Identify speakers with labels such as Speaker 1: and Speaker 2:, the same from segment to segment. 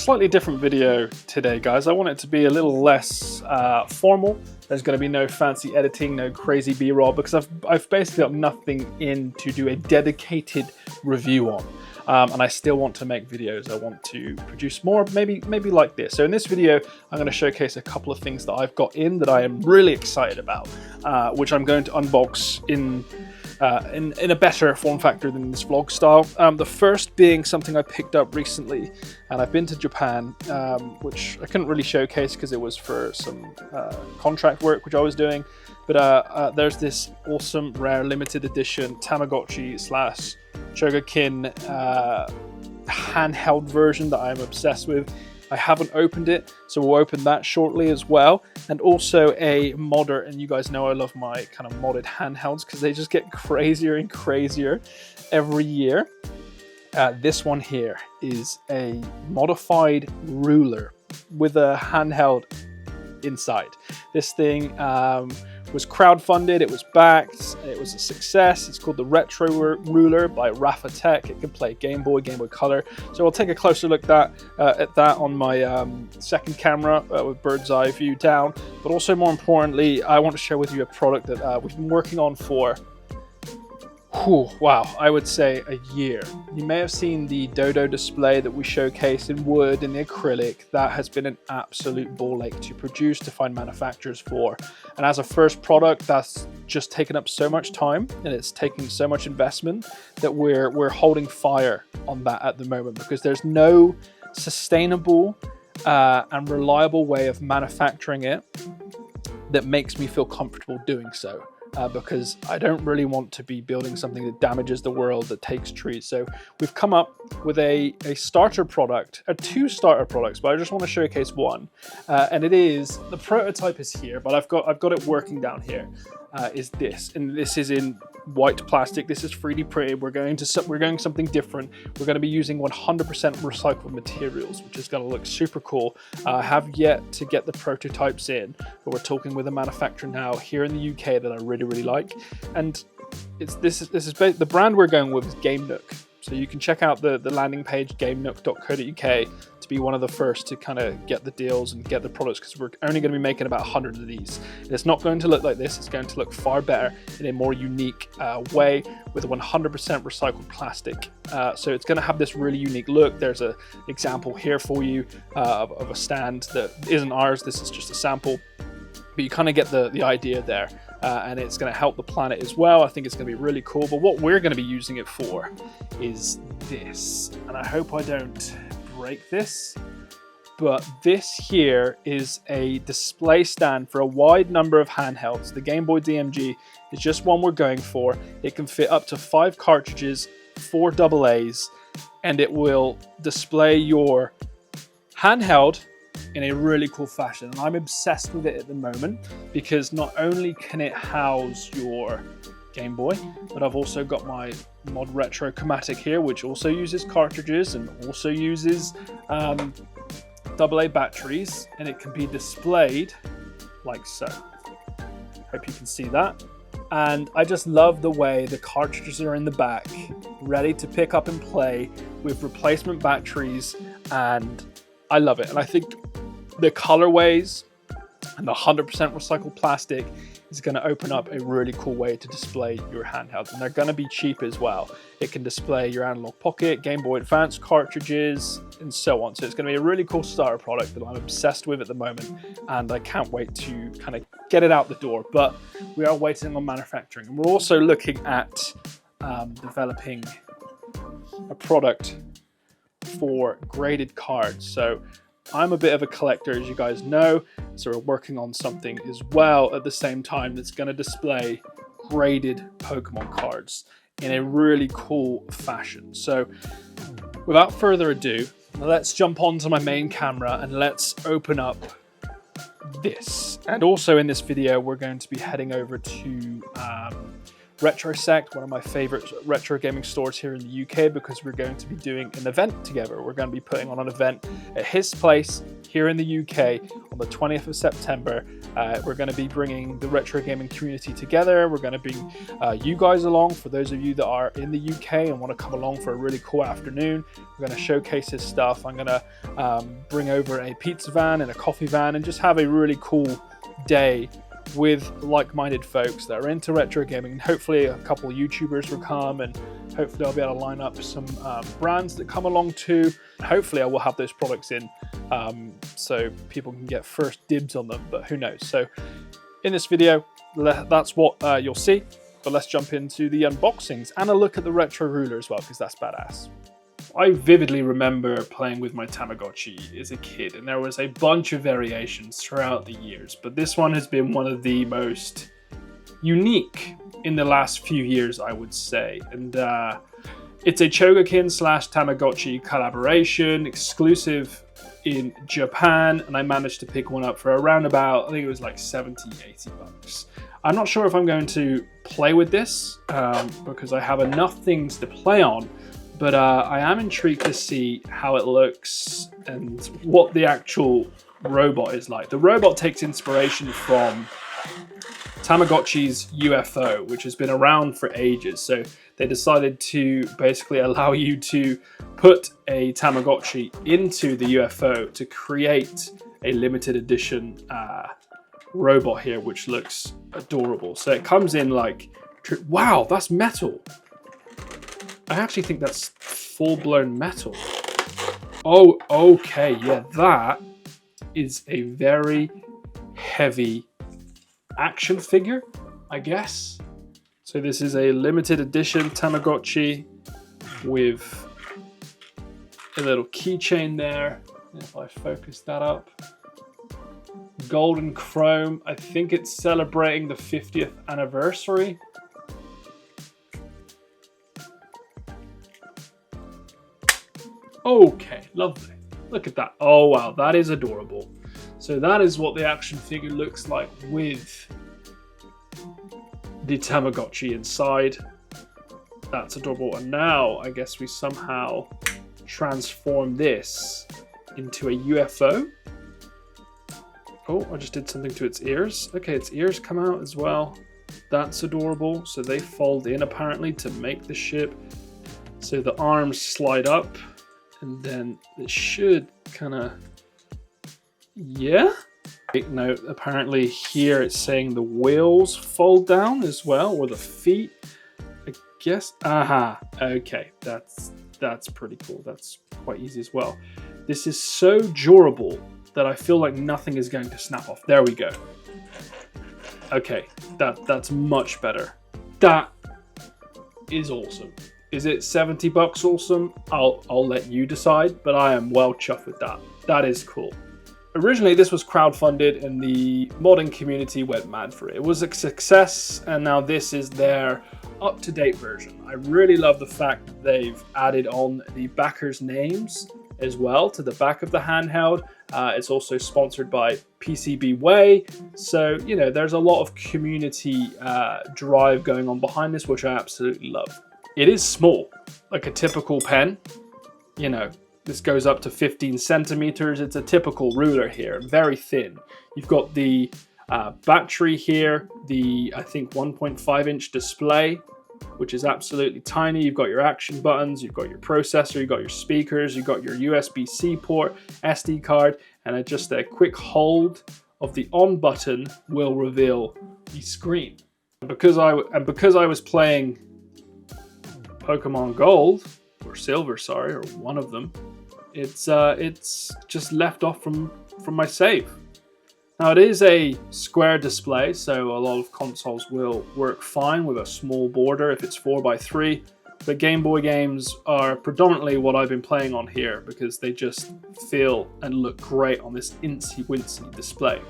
Speaker 1: slightly different video today, guys. I want it to be a little less formal. There's going to be no fancy editing, no crazy B-roll, because I've basically got nothing in to do a dedicated review on. And I still want to make videos. I want to produce more, maybe like this. So in this video, I'm going to showcase a couple of things that I've got in that I am really excited about, which I'm going to unbox in a better form factor than this vlog style. The first being something I picked up recently, and I've been to Japan, which I couldn't really showcase because it was for some contract work which I was doing. But there's this awesome rare limited edition Tamagotchi / Chogokin handheld version that I'm obsessed with. I haven't opened it, so we'll open that shortly as well. And also a modder, and you guys know I love my kind of modded handhelds because they just get crazier and crazier every year. This one here is a modified ruler with a handheld inside. This thing was crowdfunded, it was backed, it was a success. It's called the Retro-Ruler by Retro-sect. It can play Game Boy Color. So I'll take a closer look at that on my second camera with bird's eye view down. But also more importantly, I want to share with you a product that we've been working on for, wow, I would say a year. You may have seen the Dodo display that we showcased in wood and the acrylic. That has been an absolute ball ache to produce, to find manufacturers for. And as a first product, that's just taken up so much time and it's taking so much investment that we're holding fire on that at the moment, because there's no sustainable and reliable way of manufacturing it that makes me feel comfortable doing so. Because I don't really want to be building something that damages the world, that takes trees. So we've come up with a starter product, two starter products, but I just want to showcase one. And it is, the prototype is here, but I've got it working down here. Is this, and this is in white plastic. This is 3D printed. We're going something different. We're going to be using 100% recycled materials, which is going to look super cool. I have yet to get the prototypes in, but we're talking with a manufacturer now here in the UK that I really like. And the brand we're going with is GAMENOOK. So you can check out the landing page, gamenook.co.uk, to be one of the first to kind of get the deals and get the products, because we're only going to be making about 100 of these. And it's not going to look like this. It's going to look far better in a more unique way with 100% recycled plastic. So it's going to have this really unique look. There's an example here for you of a stand that isn't ours. This is just a sample. But you kind of get the idea there. And it's going to help the planet as well. I think it's going to be really cool. But what we're going to be using it for is this. And I hope I don't break this. But this here is a display stand for a wide number of handhelds. The Game Boy DMG is just one we're going for. It can fit up to 5 cartridges, 4 AA's, and it will display your handheld in a really cool fashion. And I'm obsessed with it at the moment, because not only can it house your Game Boy, but I've also got my Mod Retro Chromatic here, which also uses cartridges and also uses AA batteries, and it can be displayed like so. Hope you can see that. And I just love the way the cartridges are in the back, ready to pick up and play with replacement batteries, and I love it. And I think the colorways and the 100% recycled plastic is going to open up a really cool way to display your handhelds. And they're going to be cheap as well. It can display your Analog Pocket, Game Boy Advance cartridges, and so on. So it's going to be a really cool starter product that I'm obsessed with at the moment. And I can't wait to kind of get it out the door. But we are waiting on manufacturing. And we're also looking at developing a product for graded cards. So I'm a bit of a collector, as you guys know, so we're working on something as well at the same time that's going to display graded Pokemon cards in a really cool fashion. So without further ado, let's jump onto my main camera and let's open up this. And also in this video, we're going to be heading over to Retro-sect, one of my favorite retro gaming stores here in the UK, because we're going to be doing an event together. We're going to be putting on an event at his place here in the UK on the 20th of September. We're going to be bringing the retro gaming community together. We're going to bring you guys along, for those of you that are in the UK and want to come along for a really cool afternoon. We're going to showcase his stuff. I'm going to bring over a pizza van and a coffee van and just have a really cool day with like-minded folks that are into retro gaming. Hopefully a couple of YouTubers will come, and hopefully I'll be able to line up some brands that come along too. Hopefully I will have those products in so people can get first dibs on them, but who knows. So in this video, that's what you'll see, but let's jump into the unboxings and a look at the retro ruler as well, because that's badass. I vividly remember playing with my Tamagotchi as a kid, and there was a bunch of variations throughout the years, but this one has been one of the most unique in the last few years, I would say. And it's a Chogokin / Tamagotchi collaboration, exclusive in Japan, and I managed to pick one up for around about, I think it was like 70-80 bucks. I'm not sure if I'm going to play with this because I have enough things to play on, but I am intrigued to see how it looks and what the actual robot is like. The robot takes inspiration from Tamagotchi's UFO, which has been around for ages. So they decided to basically allow you to put a Tamagotchi into the UFO to create a limited edition robot here, which looks adorable. So it comes in like, wow, that's metal. I actually think that's full-blown metal. Oh, okay, yeah, that is a very heavy action figure, I guess. So this is a limited edition Tamagotchi with a little keychain there. If I focus that up. Golden chrome. I think it's celebrating the 50th anniversary. Okay, lovely. Look at that. Oh wow, that is adorable. So that is what the action figure looks like with the Tamagotchi inside. That's adorable. And now I guess we somehow transform this into a UFO. Oh, I just did something to its ears. Okay, its ears come out as well. That's adorable. So they fold in apparently to make the ship. So the arms slide up. And then it should kind of, yeah. Take note, apparently here it's saying the wheels fold down as well, or the feet, I guess. Aha, okay, that's pretty cool. That's quite easy as well. This is so durable that I feel like nothing is going to snap off. There we go. Okay, that's much better. That is awesome. Is it 70 bucks awesome? I'll let you decide, but I am well chuffed with that. That is cool. Originally, this was crowdfunded and the modding community went mad for it. It was a success, and now this is their up-to-date version. I really love the fact that they've added on the backers' names as well to the back of the handheld. It's also sponsored by PCBWay. So, you know, there's a lot of community drive going on behind this, which I absolutely love. It is small, like a typical pen. You know, this goes up to 15 centimeters. It's a typical ruler here, very thin. You've got the battery here, the, I think, 1.5-inch display, which is absolutely tiny. You've got your action buttons, you've got your processor, you've got your speakers, you've got your USB-C port, SD card, and just a quick hold of the on button will reveal the screen. And because I was playing Pokemon Gold, or Silver, sorry, or one of them, it's just left off from my save. Now it is a square display, so a lot of consoles will work fine with a small border if it's 4x3, but Game Boy games are predominantly what I've been playing on here because they just feel and look great on this incy-wincy display.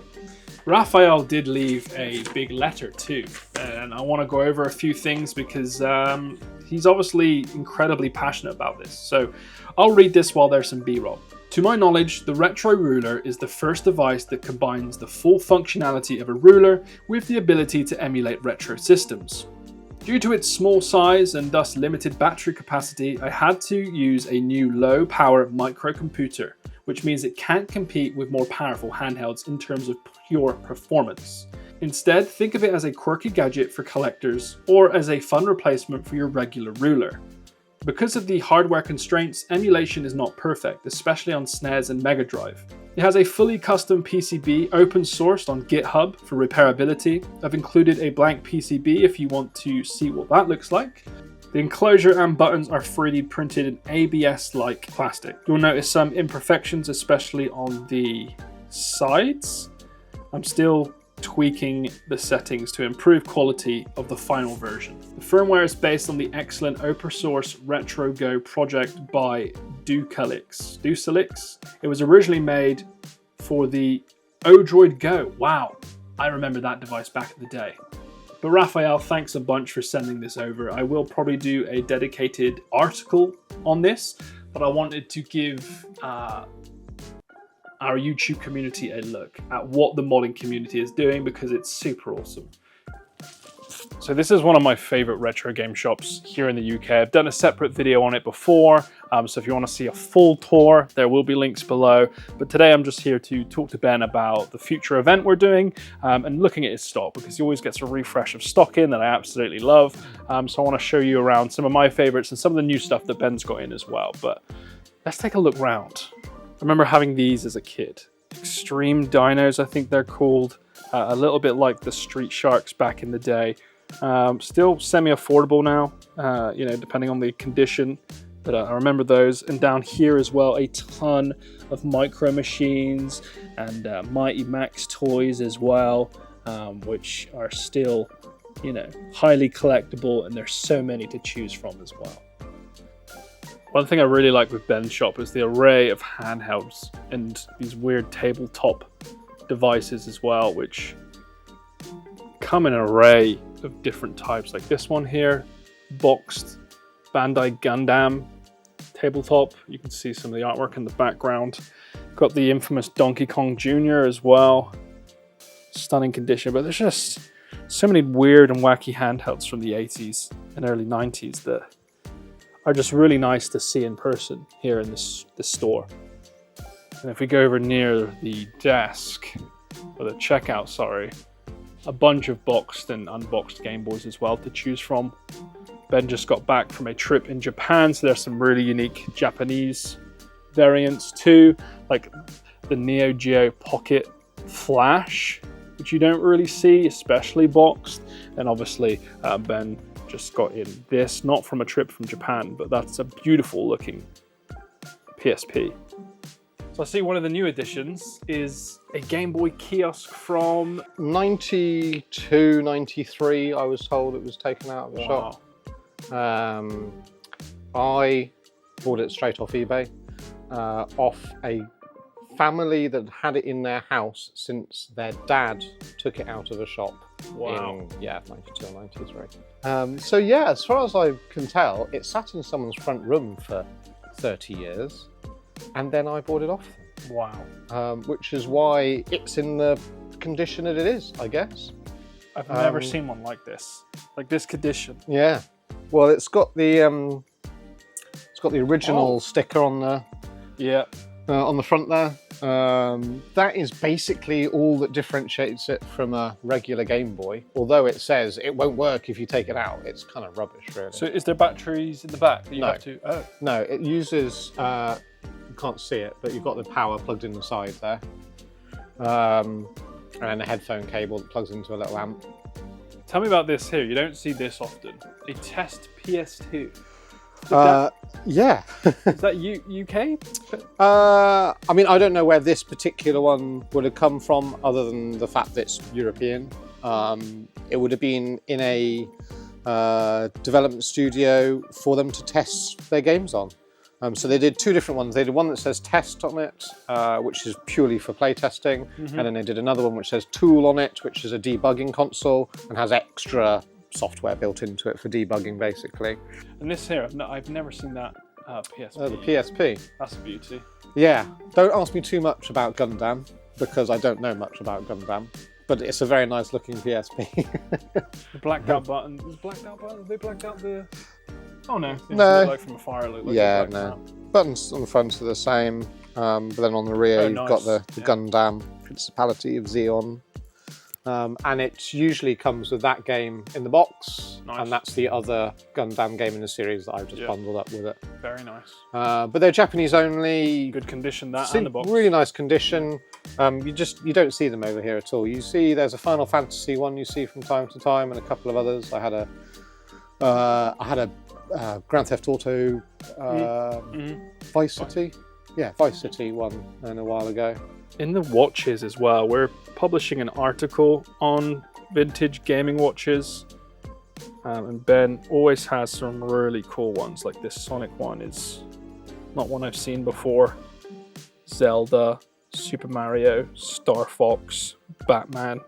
Speaker 1: Raphael did leave a big letter too, and I want to go over a few things because he's obviously incredibly passionate about this. So I'll read this while there's some B-roll. To my knowledge, the Retro Ruler is the first device that combines the full functionality of a ruler with the ability to emulate retro systems. Due to its small size and thus limited battery capacity, I had to use a new low power microcomputer, which means it can't compete with more powerful handhelds in terms of pure performance. Instead, think of it as a quirky gadget for collectors or as a fun replacement for your regular ruler. Because of the hardware constraints, emulation is not perfect, especially on SNES and Mega Drive. It has a fully custom PCB open sourced on GitHub for repairability. I've included a blank PCB if you want to see what that looks like. The enclosure and buttons are 3D printed in ABS-like plastic. You'll notice some imperfections, especially on the sides. I'm still tweaking the settings to improve quality of the final version. The firmware is based on the excellent open source Retro-Go project by Ducelix. It was originally made for the Odroid Go. Wow, I remember that device back in the day. But Raphael, thanks a bunch for sending this over. I will probably do a dedicated article on this, but I wanted to give our YouTube community a look at what the modding community is doing because it's super awesome. So this is one of my favorite retro game shops here in the UK. I've done a separate video on it before, so if you want to see a full tour, there will be links below. But today I'm just here to talk to Ben about the future event we're doing and looking at his stock, because he always gets a refresh of stock in that I absolutely love. So I want to show you around some of my favorites and some of the new stuff that Ben's got in as well. But let's take a look round. I remember having these as a kid. Extreme Dinos, I think they're called. A little bit like the Street Sharks back in the day. Still semi-affordable now, you know, depending on the condition. But I remember those. And down here as well, a ton of Micro Machines and Mighty Max toys as well, which are still, you know, highly collectible, and there's so many to choose from as well. One thing I really like with Ben's shop is the array of handhelds and these weird tabletop devices as well, which come in an array of different types. Like this one here, boxed Bandai Gundam tabletop. You can see some of the artwork in the background. Got the infamous Donkey Kong Jr. as well. Stunning condition, but there's just so many weird and wacky handhelds from the 80s and early 90s that are just really nice to see in person here in this store. And if we go over near the desk, or the checkout, sorry, a bunch of boxed and unboxed Game Boys as well to choose from. Ben just got back from a trip in Japan, so there's some really unique Japanese variants too, like the Neo Geo Pocket Flash, which you don't really see, especially boxed. And obviously Ben just got in this, not from a trip from Japan, but that's a beautiful looking PSP. So I see one of the new additions is a Game Boy kiosk from
Speaker 2: 92, 93, I was told it was taken out of the shop. I bought it straight off eBay, off a family that had it in their house since their dad took it out of the shop.
Speaker 1: Wow.
Speaker 2: In, yeah, 92 or 93. So yeah, as far as I can tell, it sat in someone's front room for 30 years, and then I bought it off them.
Speaker 1: Wow.
Speaker 2: Which is why it's in the condition that it is, I guess.
Speaker 1: I've never seen one like this condition.
Speaker 2: Yeah. Well, it's got the original sticker on the on the front there. That is basically all that differentiates it from a regular Game Boy. Although it says it won't work if you take it out, it's kind of rubbish, really.
Speaker 1: So is there batteries in the back that you have to? Oh.
Speaker 2: No, it uses. You can't see it, but you've got the power plugged in the side there, and then a headphone cable that plugs into a little amp.
Speaker 1: Tell me about this here. You don't see this often. A test PS2.
Speaker 2: Yeah.
Speaker 1: Is that UK?
Speaker 2: I mean, I don't know where this particular one would have come from, other than the fact that it's European. It would have been in a development studio for them to test their games on. So they did two different ones. They did one that says test on it, which is purely for playtesting. And then they did another one which says tool on it, which is a debugging console and has extra software built into it for debugging, basically.
Speaker 1: And this here, I've never seen that PSP.
Speaker 2: Oh, the PSP.
Speaker 1: That's a beauty.
Speaker 2: Yeah. Don't ask me too much about Gundam, because I don't know much about Gundam. but it's a very nice looking PSP.
Speaker 1: The blacked out button. Was blacked out button? They blacked out the. Oh no. It
Speaker 2: No.
Speaker 1: looked like from afar. It looked like
Speaker 2: Yeah,
Speaker 1: they blacked
Speaker 2: no.
Speaker 1: out.
Speaker 2: Buttons on the front are the same, but then on the rear you've got the Gundam Principality of Zeon. And it usually comes with that game in the box, and that's the other Gundam game in the series that I've just bundled up with it.
Speaker 1: Very nice.
Speaker 2: But they're Japanese only.
Speaker 1: Good condition, that and the box.
Speaker 2: Really nice condition. You don't see them over here at all. You see there's a Final Fantasy one you see from time to time, and a couple of others. I had a Grand Theft Auto Vice City. Yeah, Vice City one a while ago.
Speaker 1: In the watches as well, we're publishing an article on vintage gaming watches, and Ben always has some really cool ones. Like this Sonic one is not one I've seen before. Zelda, Super Mario, Star Fox, Batman.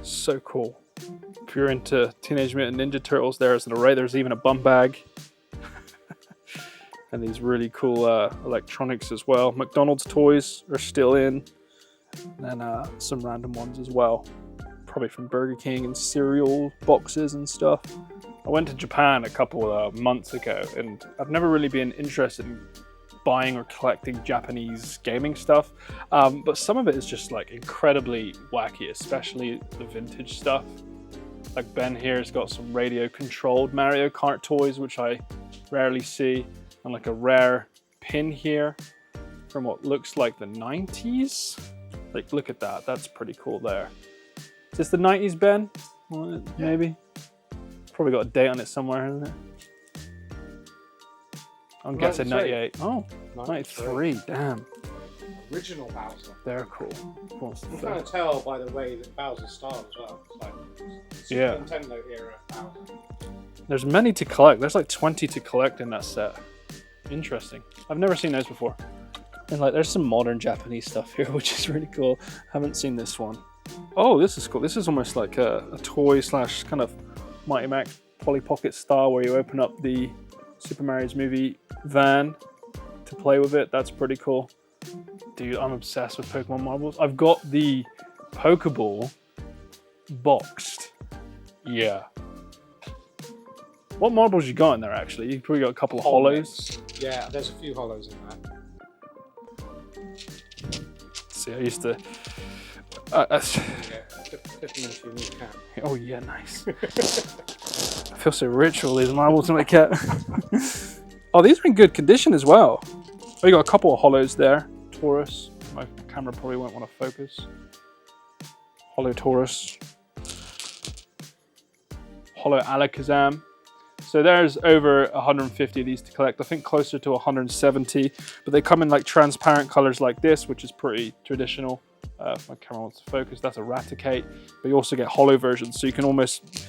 Speaker 1: So cool. If you're into Teenage Mutant Ninja Turtles, there's an array. There's even a bum bag. And these really cool electronics as well. McDonald's toys are still in. And some random ones as well. Probably from Burger King and cereal boxes and stuff. I went to Japan a couple of months ago, and I've never really been interested in buying or collecting Japanese gaming stuff. But some of it is just like incredibly wacky, especially the vintage stuff. Like Ben here has got some radio controlled Mario Kart toys, which I rarely see. And like a rare pin here from what looks like the 90s. Like, look at that. That's pretty cool there. Is this the 90s, Ben? Well, maybe. Probably got a date on it somewhere, hasn't it? I'm guessing 98. Oh, 93. Damn.
Speaker 2: Original Bowser.
Speaker 1: They're cool.
Speaker 2: You can kind of tell by the way that Bowser's style as well. It's like Super Nintendo era Bowser.
Speaker 1: There's many to collect. There's like 20 to collect in that set. Interesting. I've never seen those before. And like, there's some modern Japanese stuff here, which is really cool. Haven't seen this one. Oh, this is cool. This is almost like a toy slash kind of Mighty Max Polly Pocket style, where you open up the Super Mario's movie van to play with it. That's pretty cool. Dude, I'm obsessed with Pokemon marbles. I've got the Pokeball boxed. Yeah. What marbles you got in there, actually? You've probably got a couple of hollows.
Speaker 2: Yeah, there's a few hollows in there.
Speaker 1: See, I used to... Oh yeah, nice. I feel so rich with all these marbles in my cat. Oh, these are in good condition as well. Oh, you got a couple of hollows there. Taurus. My camera probably won't want to focus. Hollow Taurus. Hollow Alakazam. So there's over 150 of these to collect. I think closer to 170, but they come in like transparent colors like this, which is pretty traditional. If my camera wants to focus, that's a Raticate. But you also get hollow versions, so you can almost,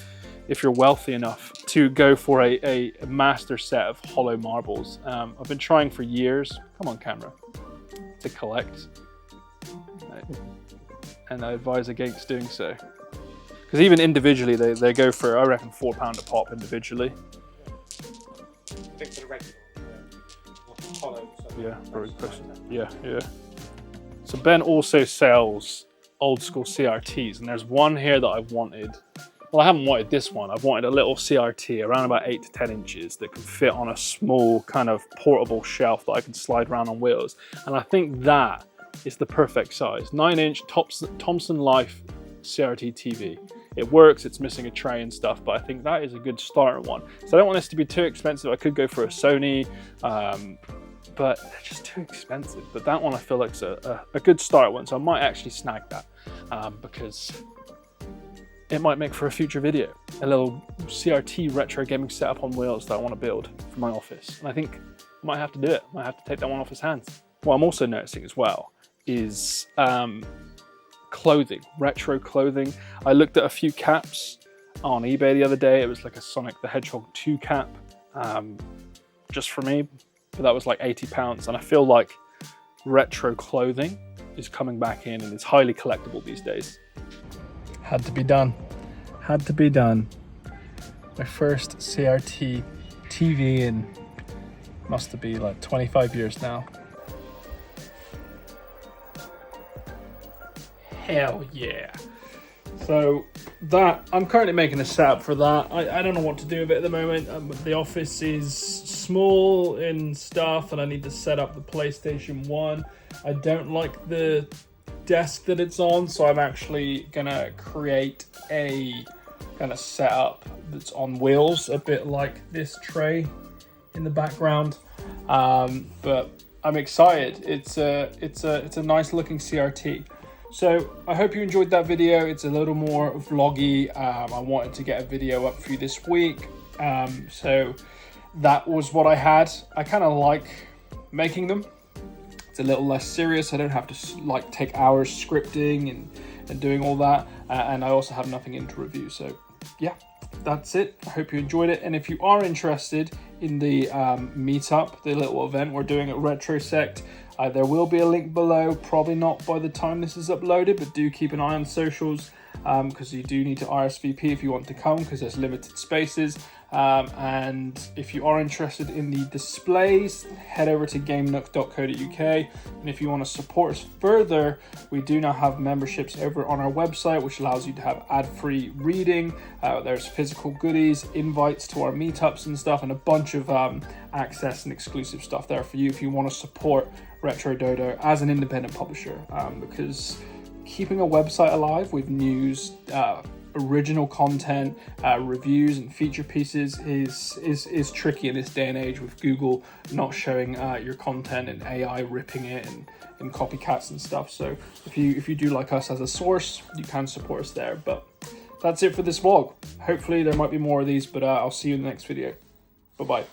Speaker 1: if you're wealthy enough, to go for a master set of hollow marbles. I've been trying for years, come on camera, to collect. And I advise against doing so. Because even individually, they go for, I reckon, £4 a pop individually.
Speaker 2: I think for the regular, hollow.
Speaker 1: Yeah, very question. Yeah. So Ben also sells old school CRTs, and there's one here that I've wanted. Well, I haven't wanted this one. I've wanted a little CRT around about 8 to 10 inches that can fit on a small kind of portable shelf that I can slide around on wheels. And I think that is the perfect size. 9-inch Thomson Life CRT TV. It works, it's missing a tray and stuff, but I think that is a good starter one. So I don't want this to be too expensive. I could go for a Sony, but they're just too expensive. But that one I feel like is a good starter one, so I might actually snag that because it might make for a future video. A little CRT retro gaming setup on wheels that I want to build for my office. And I think I might have to do it. I might have to take that one off his hands. What I'm also noticing as well is clothing, retro clothing. I looked at a few caps on eBay the other day. It was like a Sonic the Hedgehog 2 cap, just for me, but that was like £80. And I feel like retro clothing is coming back in and it's highly collectible these days. Had to be done. Had to be done. My first CRT TV in must have been like 25 years now. Hell yeah. So that, I'm currently making a setup for that. I don't know what to do with it at the moment. The office is small and stuff, and I need to set up the PlayStation 1. I don't like the desk that it's on, so I'm actually gonna create a kind of setup that's on wheels, a bit like this tray in the background. But I'm excited. It's a nice looking CRT. So I hope you enjoyed that video. It's a little more vloggy. I wanted to get a video up for you this week. So that was what I had. I kind of like making them. It's a little less serious. I don't have to like take hours scripting and doing all that. And I also have nothing in to review. So yeah, that's it. I hope you enjoyed it. And if you are interested in the meetup, the little event we're doing at Retro-sect, there will be a link below, probably not by the time this is uploaded, but do keep an eye on socials because you do need to RSVP if you want to come because there's limited spaces. And if you are interested in the displays, head over to GAMENOOK.co.uk. And if you want to support us further, we do now have memberships over on our website, which allows you to have ad-free reading. There's physical goodies, invites to our meetups and stuff, and a bunch of access and exclusive stuff there for you if you want to support Retro Dodo as an independent publisher. Because keeping a website alive with news, original content, reviews and feature pieces is tricky in this day and age with Google not showing your content and AI ripping it and copycats and stuff. So if you do like us as a source, you can support us there. But that's it for this vlog. Hopefully there might be more of these, but I'll see you in the next video. Bye bye.